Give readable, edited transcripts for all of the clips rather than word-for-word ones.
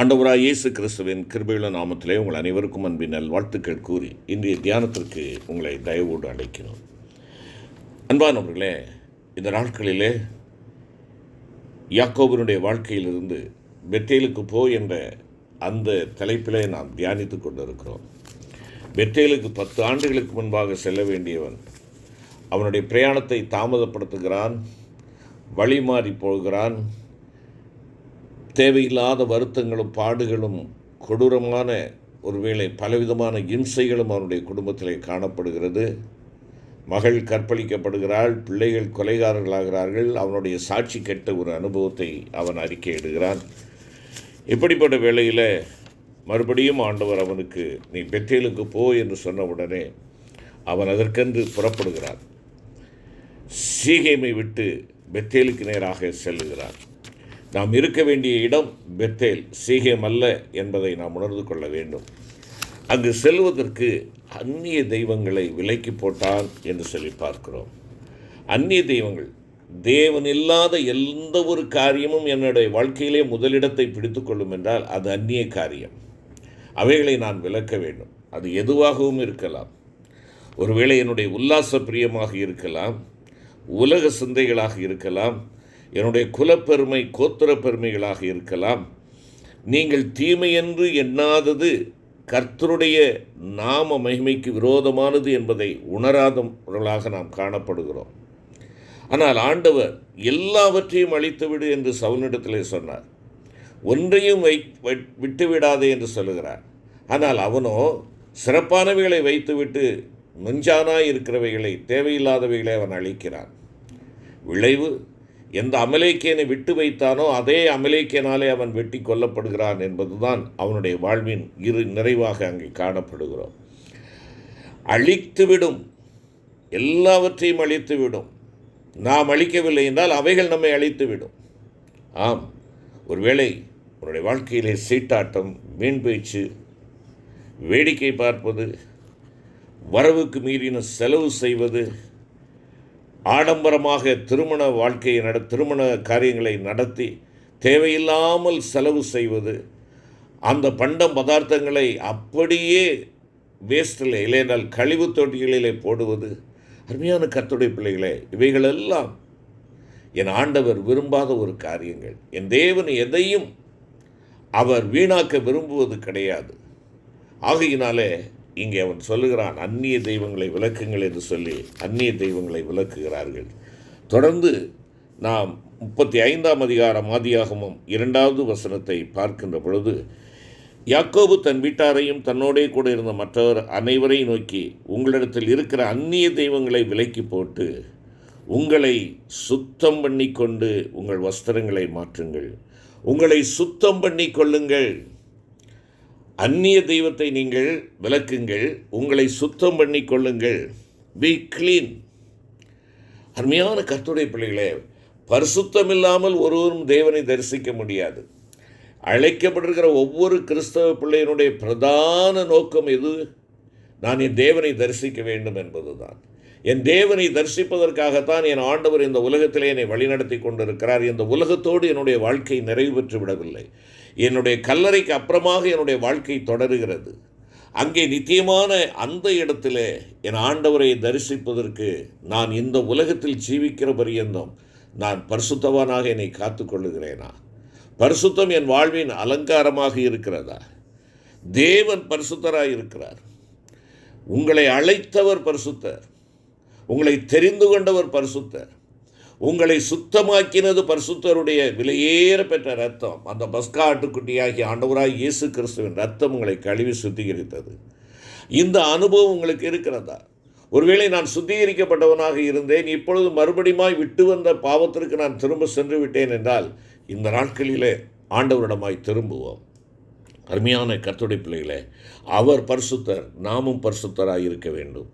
ஆண்டவராய் இயேசு கிறிஸ்துவின் கிருபையுள்ள நாமத்திலே உங்கள் அனைவருக்கும் அன்பின் நல்வாழ்த்துக்கள் கூறி இன்றைய தியானத்திற்கு உங்களை தயவோடு அழைக்கிறோம். அன்பானவர்களே, இந்த நாட்களிலே யாக்கோபினுடைய வாழ்க்கையிலிருந்து பெத்தேலுக்கு போ என்ற அந்த தலைப்பிலே நாம் தியானித்து கொண்டிருக்கிறோம். பெத்தேலுக்கு 10 ஆண்டுகளுக்கு முன்பாக செல்ல வேண்டியவன் அவனுடைய பிரயாணத்தை தாமதப்படுத்துகிறான், வழி மாறி போகிறான். தேவையில்லாத வருத்தங்களும் பாடுகளும் கொடூரமான ஒருவேளை பலவிதமான இம்சைகளும் அவனுடைய குடும்பத்திலே காணப்படுகிறது. மகள் கற்பழிக்கப்படுகிறாள், பிள்ளைகள் கொலைகாரர்களாகிறார்கள். அவனுடைய சாட்சி கெட்ட ஒரு அனுபவத்தை அவன் அறிக்கையிடுகிறான். இப்படிப்பட்ட வேளையில் மறுபடியும் ஆண்டவர் அவனுக்கு நீ பெத்தேலுக்கு போ என்று சொன்ன உடனே அவன் அதற்கென்று புறப்படுகிறான். சீகேமை விட்டு பெத்தேலுக்கு நேராக செல்லுகிறான். நாம் இருக்க வேண்டிய இடம் பெத்தேல், சீகேம் அல்ல என்பதை நாம் உணர்ந்து கொள்ள வேண்டும். அங்கு செல்வதற்கு அந்நிய தெய்வங்களை விலக்கி போட்டான் என்று சொல்லி பார்க்கிறோம். அந்நிய தெய்வங்கள், தேவன் இல்லாத எந்த ஒரு காரியமும் என்னுடைய வாழ்க்கையிலே முதலிடத்தை பிடித்து கொள்ளும் என்றால் அது அந்நிய காரியம். அவைகளை நான் விலக்க வேண்டும். அது எதுவாகவும் இருக்கலாம். ஒருவேளை என்னுடைய உல்லாச பிரியமாக இருக்கலாம், உலக சிந்தைகளாக இருக்கலாம், என்னுடைய குலப்பெருமை கோத்திர பெருமைகளாக இருக்கலாம். நீங்கள் தீமையென்று எண்ணாதது கர்த்தருடைய நாம மகிமைக்கு விரோதமானது என்பதை உணராதவர்களாக நாம் காணப்படுகிறோம். ஆனால் ஆண்டவர் எல்லாவற்றையும் அழித்துவிடு என்று சவுலிடத்திலே சொன்னார். ஒன்றையும் விட்டுவிடாதே என்று சொல்லுகிறார். ஆனால் அவனோ சிறப்பானவைகளை வைத்துவிட்டு முஞ்சானாய் இருக்கிறவைகளை, தேவையில்லாதவைகளை அவன் அழிக்கிறான். விளைவு, எந்த அமலேக்கியனை விட்டு வைத்தானோ அதே அமலேக்கியனாலே அவன் வெட்டி கொல்லப்படுகிறான் என்பதுதான் அவனுடைய வாழ்வின் நிறைவாக அங்கே காணப்படுகிறோம். அழித்துவிடும், எல்லாவற்றையும் அழித்துவிடும். நாம் அழிக்கவில்லை என்றால் அவைகள் நம்மை அழித்துவிடும். ஆம், ஒருவேளை உன்னுடைய வாழ்க்கையிலே சீட்டாட்டம், வீண் பேச்சு, வேடிக்கை பார்ப்பது, வரவுக்கு மீறின செலவு செய்வது, ஆடம்பரமாக திருமண வாழ்க்கையை திருமண காரியங்களை நடத்தி தேவையில்லாமல் செலவு செய்வது, அந்த பண்டம் பதார்த்தங்களை அப்படியே வேஸ்டில் இல்லைனால் கழிவு தொட்டிகளிலே போடுவது. அருமையான கர்த்தருடைய பிள்ளைகளே, இவைகளெல்லாம் என் ஆண்டவர் விரும்பாத ஒரு காரியங்கள். என் தேவன் எதையும் அவர் வீணாக்க விரும்புவது கிடையாது. ஆகையினாலே இங்கே அவன் சொல்லுகிறான், அந்நிய தெய்வங்களை விலக்குங்கள் என்று சொல்லி அந்நிய தெய்வங்களை விலக்குகிறார்கள். தொடர்ந்து நாம் 35ஆம் அதிகாரம் ஆதியாகமம் 2வது வசனத்தை பார்க்கின்ற பொழுது, யாக்கோபு தன் வீட்டாரையும் தன்னோடே கூட இருந்த மற்றவர் அனைவரையும் நோக்கி, உங்களிடத்தில் இருக்கிற அந்நிய தெய்வங்களை விலக்கி போட்டு உங்களை சுத்தம் பண்ணி கொண்டு உங்கள் வஸ்திரங்களை மாற்றுங்கள். உங்களை சுத்தம் பண்ணி கொள்ளுங்கள். அந்நிய தெய்வத்தை நீங்கள் விலக்குங்கள், உங்களை சுத்தம் பண்ணி கொள்ளுங்கள். Be clean. அருமையான கர்த்தருடைய பிள்ளைகளே, பரிசுத்தம் இல்லாமல் ஒருவரும் தேவனை தரிசிக்க முடியாது. அழைக்கப்பட்டிருக்கிற ஒவ்வொரு கிறிஸ்தவ பிள்ளையினுடைய பிரதான நோக்கம் எது? நான் என் தேவனை தரிசிக்க வேண்டும் என்பதுதான். என் தேவனை தரிசிப்பதற்காகத்தான் என் ஆண்டவர் இந்த உலகத்திலே என்னை வழிநடத்தி கொண்டிருக்கிறார். இந்த உலகத்தோடு என்னுடைய வாழ்க்கை நிறைவு பெற்று விடவில்லை. என்னுடைய கல்லறைக்கு அப்புறமாக என்னுடைய வாழ்க்கை தொடருகிறது. அங்கே நித்தியமான அந்த இடத்திலே என் ஆண்டவரை தரிசிப்பதற்கு நான் இந்த உலகத்தில் ஜீவிக்கிற பரியந்தம் நான் பரிசுத்தவானாக என்னை காத்து கொள்ளுகிறேனா? பரிசுத்தம் என் வாழ்வின் அலங்காரமாக இருக்கிறதா? தேவன் பரிசுத்தராக இருக்கிறார். உங்களை அழைத்தவர் பரிசுத்தர், உங்களை தெரிந்து கொண்டவர் பரிசுத்தர், உங்களை சுத்தமாக்கினது பரிசுத்தருடைய விலையேற பெற்ற இரத்தம். அந்த பஸ்கா ஆட்டுக்குட்டியாகிய ஆண்டவராய் இயேசு கிறிஸ்துவின் இரத்தம் உங்களை கழுவி சுத்திகரித்தது. இந்த அனுபவம் உங்களுக்கு இருக்கிறதா? ஒருவேளை நான் சுத்திகரிக்கப்பட்டவனாக இருந்தேன், இப்பொழுது மறுபடியுமாய் விட்டு வந்த பாவத்திற்கு நான் திரும்ப சென்று விட்டேன் என்றால் இந்த நாட்களிலே ஆண்டவரிடமாய் திரும்புவோம். அருமையான கர்த்தருடைய பிள்ளைகளே, அவர் பரிசுத்தர், நாமும் பரிசுத்தராக இருக்க வேண்டும்.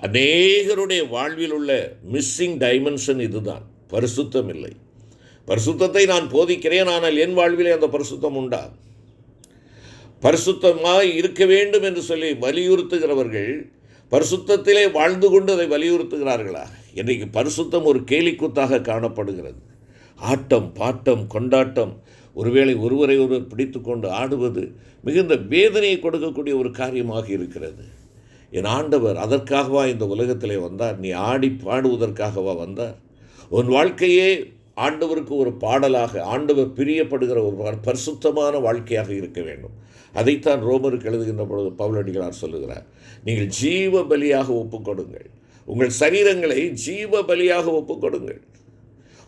அநேகருடைய வாழ்வில் உள்ள மிஸ்ஸிங் டைமென்ஷன் இதுதான், பரிசுத்தம் இல்லை. பரிசுத்தத்தை நான் போதிக்கிறேன், ஆனால் என் வாழ்விலே அந்த பரிசுத்தம் உண்டா? பரிசுத்தமாக இருக்க வேண்டும் என்று சொல்லி வலியுறுத்துகிறவர்கள் பரிசுத்தத்திலே வாழ்ந்து கொண்டு அதை வலியுறுத்துகிறார்களா? இன்றைக்கு பரிசுத்தம் ஒரு கேலிக்கூத்தாக காணப்படுகிறது. ஆட்டம் பாட்டம் கொண்டாட்டம், ஒருவேளை ஒருவரை ஒருவர் பிடித்து கொண்டு ஆடுவது மிகுந்த வேதனையை கொடுக்கக்கூடிய ஒரு காரியமாக இருக்கிறது. என் ஆண்டவர் அதற்காகவா இந்த உலகத்திலே வந்தார்? நீ ஆடி பாடுவதற்காகவா வந்தார்? உன் வாழ்க்கையே ஆண்டவருக்கு ஒரு பாடலாக, ஆண்டவர் பிரியப்படுகிற ஒரு பரிசுத்தமான வாழ்க்கையாக இருக்க வேண்டும். அதைத்தான் ரோமருக்கு எழுதுகின்ற பொழுது பவுலடிகளார் சொல்லுகிறார், நீங்கள் ஜீவ பலியாக ஒப்புக்கொடுங்கள், உங்கள் சரீரங்களை ஜீவ பலியாக ஒப்புக்கொடுங்கள்.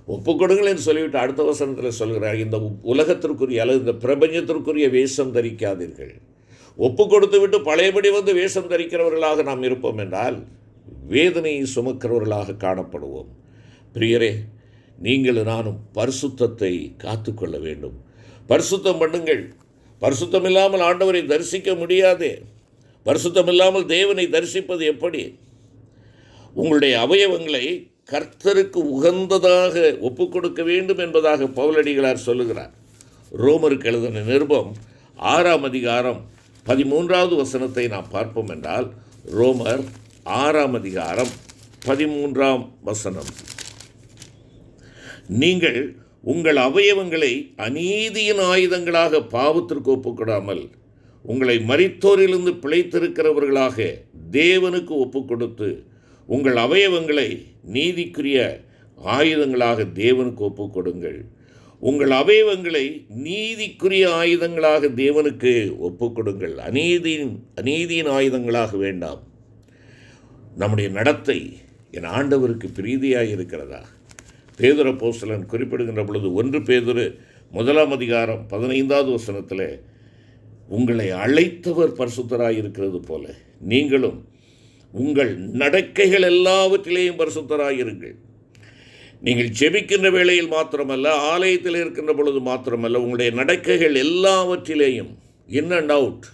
ஒப்புக்கொடுங்கள் என்று சொல்லிவிட்டு அடுத்த வசனத்தில் சொல்கிறார், இந்த உலகத்திற்குரிய அல்லது இந்த பிரபஞ்சத்திற்குரிய வேஷம் தரிக்காதீர்கள். ஒப்பு கொடுத்து விட்டு பழையபடி வந்து வேஷம் தரிக்கிறவர்களாக நாம் இருப்போம் என்றால் வேதனையை சுமக்கிறவர்களாக காணப்படுவோம். பிரியரே, நீங்களும் நானும் பரிசுத்தத்தை காத்துக்கொள்ள வேண்டும். பரிசுத்தம் பண்ணுங்கள். பரிசுத்தம் இல்லாமல் ஆண்டவரை தரிசிக்க முடியாதே. பரிசுத்தம் இல்லாமல் தேவனை தரிசிப்பது எப்படி? உங்களுடைய அவயவங்களை கர்த்தருக்கு உகந்ததாக ஒப்பு கொடுக்க வேண்டும் என்பதாக பவுலடிகளார் சொல்லுகிறார். ரோமருக்கு எழுதின நிருபம் 6ஆம் அதிகாரம் 13வது வசனத்தை நாம் பார்ப்போம் என்றால், ரோமர் 6ஆம் அதிகாரம் 13ஆம் வசனம், நீங்கள் உங்கள் அவயவங்களை அநீதியின் ஆயுதங்களாக பாவத்திற்கு ஒப்புக்கொடாமல் உங்களை மரித்தோரிலிருந்து பிழைத்திருக்கிறவர்களாக தேவனுக்கு ஒப்பு கொடுத்து உங்கள் அவயவங்களை நீதிக்குரிய ஆயுதங்களாக தேவனுக்கு ஒப்பு கொடுங்கள். உங்கள் அவயவங்களை நீதிக்குரிய ஆயுதங்களாக தேவனுக்கு ஒப்பு கொடுங்கள். அநீதியின் ஆயுதங்களாக வேண்டாம். நம்முடைய நடத்தை என் ஆண்டவருக்கு பிரீதியாக இருக்கிறதா? பேதுரு அப்போஸ்தலன் குறிப்பிடுகின்ற பொழுது 1 பேதுரு 1ஆம் அதிகாரம் 15வது வசனத்தில், உங்களை அழைத்தவர் பரிசுத்தராய் இருக்கிறது போல நீங்களும் உங்கள் நடக்கைகள் எல்லாவற்றிலேயும் பரிசுத்தராய் இருங்கள். நீங்கள் ஜெபிக்கின்ற வேளையில் மாத்திரமல்ல, ஆலயத்தில் இருக்கின்ற பொழுது மாத்திரமல்ல, உங்களுடைய நடக்கைகள் எல்லாவற்றிலேயும், இன் அண்ட் அவுட்,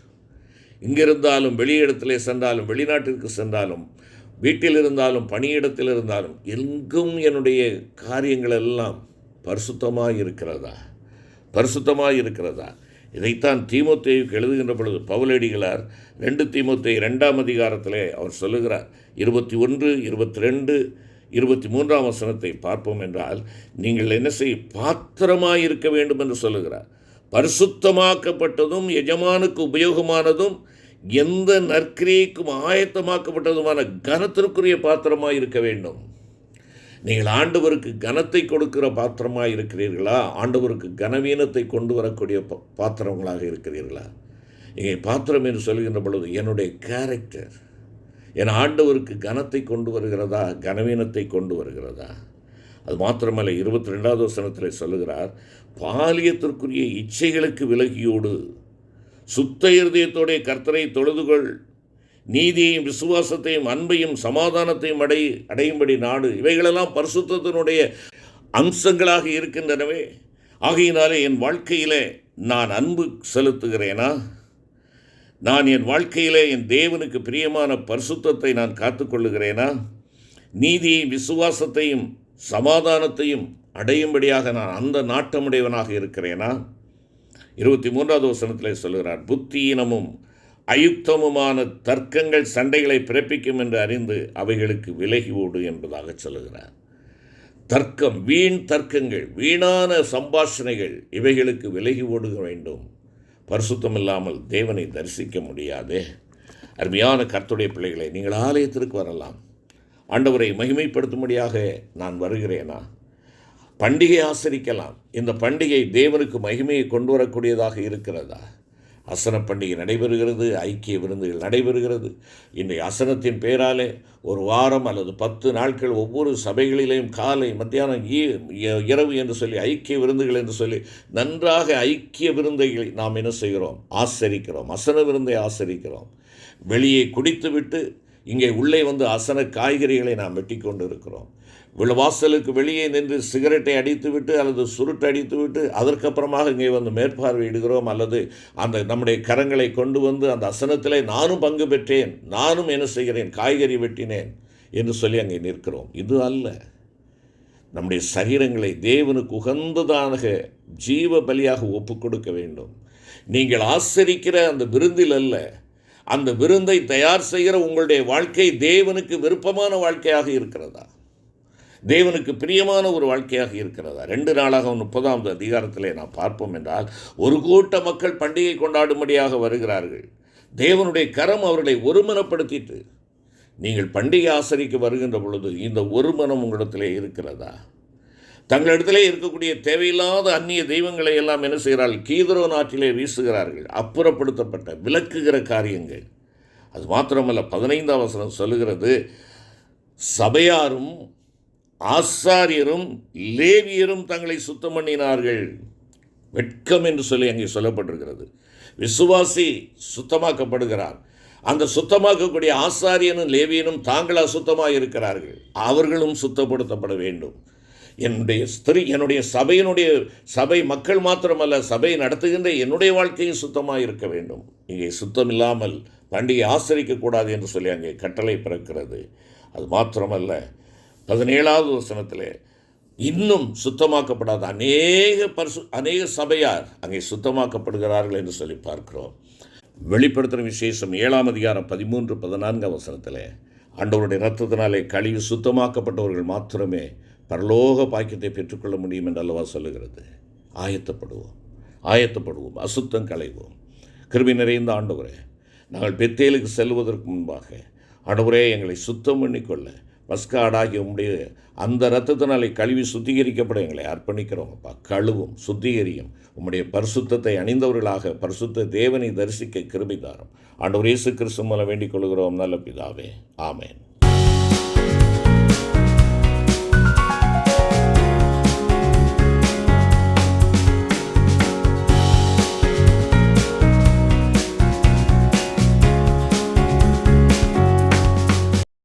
இங்கிருந்தாலும் வெளியிடத்திலே சென்றாலும் வெளிநாட்டிற்கு சென்றாலும் வீட்டில் இருந்தாலும் பணியிடத்தில் இருந்தாலும் எங்கும் என்னுடைய காரியங்கள் எல்லாம் பரிசுத்தமாக இருக்கிறதா? பரிசுத்தமாக இருக்கிறதா? இதைத்தான் தீமோத்தேயுக்கு எழுதுகின்ற பொழுது பவுலடிகளார் 2 தீமோத்தேயு 2ஆம் அதிகாரத்திலே அவர் சொல்லுகிறார். 21, 22, 23ஆம் வசனத்தை பார்ப்போம் என்றால், நீங்கள் என்ன பாத்திரமாக இருக்க வேண்டும் என்று சொல்லுகிறார். பரிசுத்தமாக்கப்பட்டதும் எஜமானுக்கு உபயோகமானதும் எந்த நற்கிரியைக்கும் ஆயத்தமாக்கப்பட்டதுமான கனத்திற்குரிய பாத்திரமாக இருக்க வேண்டும். நீங்கள் ஆண்டவருக்கு கனத்தை கொடுக்கிற பாத்திரமாக இருக்கிறீர்களா? ஆண்டவருக்கு கனவீனத்தை கொண்டு வரக்கூடிய பாத்திரங்களாக இருக்கிறீர்களா? இங்கே பாத்திரம் என்று சொல்கின்ற பொழுது என்னுடைய கேரக்டர் என் ஆண்டவருக்கு கனத்தை கொண்டு வருகிறதா, கனவீனத்தை கொண்டு வருகிறதா? அது மாத்திரமல்ல, 22வது வசனத்தில் சொல்லுகிறார், பாலியத்திற்குரிய இச்சைகளுக்கு விலகியோடு சுத்த இருதயத்தோடைய கர்த்தரை தொழுதுகொள், நீதியையும் விசுவாசத்தையும் அன்பையும் சமாதானத்தையும் அடையும்படி நாடு. இவைகளெல்லாம் பரிசுத்தத்தினுடைய அம்சங்களாக இருக்கின்றனவே. ஆகையினாலே என் வாழ்க்கையிலே நான் அன்பு செலுத்துகிறேனா? நான் என் வாழ்க்கையிலே என் தேவனுக்கு பிரியமான பரிசுத்தத்தை நான் காத்துக்கொள்ளுகிறேனா? நீதியையும் விசுவாசத்தையும் சமாதானத்தையும் அடையும்படியாக நான் அந்த நாட்டமுடையவனாக இருக்கிறேனா? 23வது வசனத்தில் சொல்கிறார், புத்தியினமும் அயுக்தமுமான தர்க்கங்கள் சண்டைகளை பிறப்பிக்கும் என்று அறிந்து அவைகளுக்கு விலகி ஓடு என்பதாக சொல்லுகிறார். தர்க்கம், வீண் தர்க்கங்கள், வீணான சம்பாஷணைகள், இவைகளுக்கு விலகி ஓடுக வேண்டும். பரிசுத்தம் இல்லாமல் தேவனை தரிசிக்க முடியாதே. அருமையான கர்த்தருடைய பிள்ளைகளை, நீங்கள் ஆலயத்திற்கு வரலாம். ஆண்டவரை மகிமைப்படுத்தும்படியாக நான் வருகிறேனா? பண்டிகை ஆசரிக்கலாம். இந்த பண்டிகை தேவனுக்கு மகிமையை கொண்டு வரக்கூடியதாக இருக்கிறதா? அசன பண்டிகை நடைபெறுகிறது, ஐக்கிய விருந்துகள் நடைபெறுகிறது. இன்றைய அசனத்தின் பேராலே ஒரு வாரம் அல்லது 10 நாட்கள் ஒவ்வொரு சபைகளிலேயும் காலை மத்தியானம் இரவு என்று சொல்லி ஐக்கிய விருந்துகள் என்று சொல்லி நன்றாக ஐக்கிய விருந்தைகளை நாம் என்ன செய்கிறோம்? ஆசரிக்கிறோம். அசன விருந்தை ஆசரிக்கிறோம். வெளியே குடித்துவிட்டு இங்கே உள்ளே வந்து அசன காய்கறிகளை நாம் வெட்டி கொண்டு இருக்கிறோம். வாசலுக்கு வெளியே நின்று சிகரெட்டை அடித்துவிட்டு அல்லது சுருட்டு அடித்துவிட்டு அதற்கப்புறமாக இங்கே வந்து மேற்பார்வையிடுகிறோம். அல்லது அந்த நம்முடைய கரங்களை கொண்டு வந்து அந்த அசனத்திலே நானும் பங்கு பெற்றேன், நானும் என்ன செய்கிறேன், காய்கறி வெட்டினேன் என்று சொல்லி அங்கே நிற்கிறோம். இது அல்ல. நம்முடைய சரீரங்களை தேவனுக்கு உகந்ததாக ஜீவ பலியாக ஒப்பு கொடுக்க வேண்டும். நீங்கள் ஆசரிக்கிற அந்த விருந்தில் அல்ல, அந்த விருந்தை தயார் செய்கிற உங்களுடைய வாழ்க்கை தேவனுக்கு விருப்பமான வாழ்க்கையாக இருக்கிறதா? தேவனுக்கு பிரியமான ஒரு வாழ்க்கையாக இருக்கிறதா? 2 நாளாக 30வது அதிகாரத்திலே நாம் பார்ப்போம் என்றால், ஒரு கூட்ட மக்கள் பண்டிகை கொண்டாடும்படியாக வருகிறார்கள். தேவனுடைய கரம் அவர்களை ஒருமனப்படுத்திட்டு, நீங்கள் பண்டிகை ஆசரிக்க வருகின்ற பொழுது இந்த ஒருமனம் உங்களிடத்திலே இருக்கிறதா? தங்களிடத்திலே இருக்கக்கூடிய தேவையில்லாத அந்நிய தெய்வங்களை எல்லாம் என்ன செய்கிறார்கள்? கீதரோன் ஆற்றிலே வீசுகிறார்கள். அப்புறப்படுத்தப்பட்ட விலக்குகிற காரியங்கள். அது மாத்திரமல்ல, 15ஆம் வசனம் சொல்லுகிறது, சபையாரும் ஆசாரியரும் லேவியரும் தங்களை சுத்தம் பண்ணினார்கள். வெட்கம் என்று சொல்லி அங்கே சொல்லப்பட்டிருக்கிறது. விசுவாசி சுத்தமாக்கப்படுகிறார். அந்த சுத்தமாக்கக்கூடிய ஆசாரியனும் லேவியனும் தாங்களா சுத்தமாக இருக்கிறார்கள். அவர்களும் சுத்தப்படுத்தப்பட வேண்டும். என்னுடைய சபை மக்கள் மாத்திரமல்ல, சபை நடத்துகின்ற என்னுடைய வாழ்க்கையும் சுத்தமாக இருக்க வேண்டும். இங்கே சுத்தம் இல்லாமல் பண்டிகை ஆசரிக்கக்கூடாது என்று சொல்லி அங்கே கட்டளை பிறக்கிறது. அது மாத்திரமல்ல, 17வது வசனத்தில் இன்னும் சுத்தமாக்கப்படாத அநேக சபையார் அங்கே சுத்தமாக்கப்படுகிறார்கள் என்று சொல்லி பார்க்கிறோம். வெளிப்படுத்துகிற விசேஷம் 7ஆம் அதிகாரம் 13-14 வசனத்தில் ஆண்டவருடைய இரத்தத்தினாலே கழுவி சுத்தமாக்கப்பட்டவர்கள் மாத்திரமே பரலோக பாக்கியத்தை பெற்றுக்கொள்ள முடியும் என்று அல்லவா சொல்லுகிறது. ஆயத்தப்படுவோம், அசுத்தம் களைவோம். கிருபை நிறைந்த ஆண்டவரே, நாங்கள் பெத்தேலுக்கு செல்வதற்கு முன்பாக ஆண்டவரே எங்களை சுத்தம் பண்ணிக்கொள்ள பஸ்கா ஆடாகிய உம்முடைய அந்த இரத்தத்தினாலே கழுவி சுத்திகரிக்கப்பட எங்களை அர்ப்பணிக்கிறோம். அப்பா, கழுவும் சுத்திகரியும். உம்முடைய பரிசுத்தத்தை அணிந்தவர்களாக பரிசுத்த தேவனை தரிசிக்க கிருபை தாரும். ஆண்டவர் இயேசு கிறிஸ்து மூலம் வேண்டிக் கொள்கிறோம் நல்ல பிதாவே, ஆமேன்.